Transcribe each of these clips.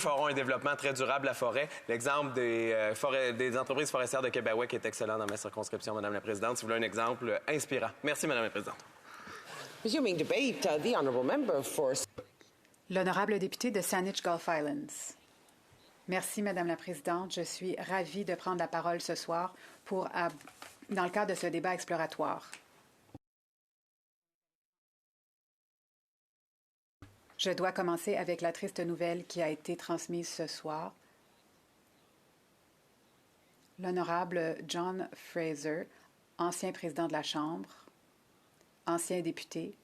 Feront un développement très durable à la forêt. L'exemple des entreprises forestières de Québec est excellent dans ma circonscription, Madame la Présidente. Si vous voulez un exemple inspirant. Merci, Madame la Présidente. Resuming debate, the honourable member for... L'honorable député de Saanich Gulf Islands. Merci, Madame la Présidente. Je suis ravie de prendre la parole ce soir dans le cadre de ce débat exploratoire. Je dois commencer avec la triste nouvelle qui a été transmise ce soir. L'honorable John Fraser, ancien président de la Chambre, ancien député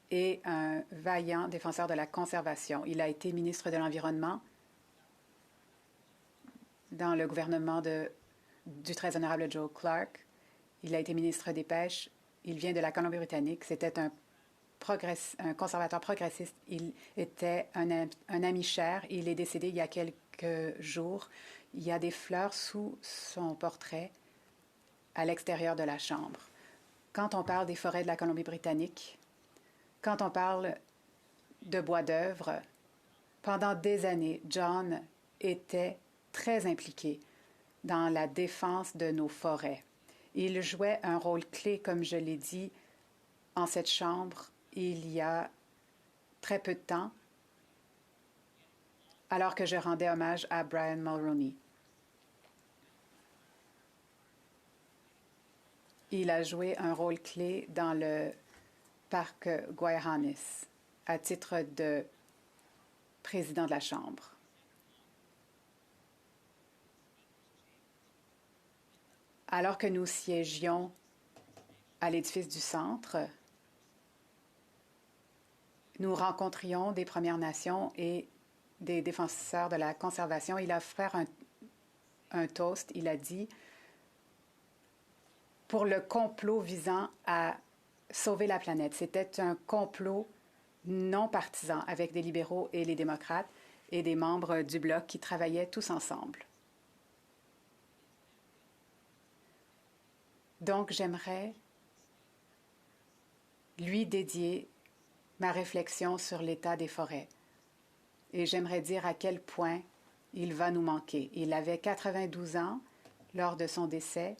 et un vaillant défenseur de la conservation. Il a été ministre de l'Environnement dans le gouvernement du très honorable Joe Clark. Il a été ministre des Pêches. Il vient de la Colombie-Britannique. C'était un conservateur progressiste. Il était un ami cher. Il est décédé il y a quelques jours. Il y a des fleurs sous son portrait à l'extérieur de la Chambre. Quand on parle des forêts de la Colombie-Britannique, quand on parle de bois d'œuvre, pendant des années, John était très impliqué dans la défense de nos forêts. Il jouait un rôle clé, comme je l'ai dit, en cette Chambre il y a très peu de temps, alors que je rendais hommage à Brian Mulroney. Il a joué un rôle clé dans le parc Guayahanis à titre de président de la Chambre. Alors que nous siégions à l'édifice du Centre, nous rencontrions des Premières Nations et des défenseurs de la conservation. Il a offert un toast. Il a dit « Pour le complot visant à sauver la planète ». C'était un complot non partisan avec des libéraux et les démocrates et des membres du Bloc qui travaillaient tous ensemble. Donc, j'aimerais lui dédier ma réflexion sur l'état des forêts. Et j'aimerais dire à quel point il va nous manquer. Il avait 92 ans lors de son décès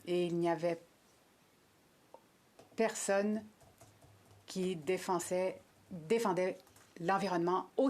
et il n'y avait personne qui défendait l'environnement aussi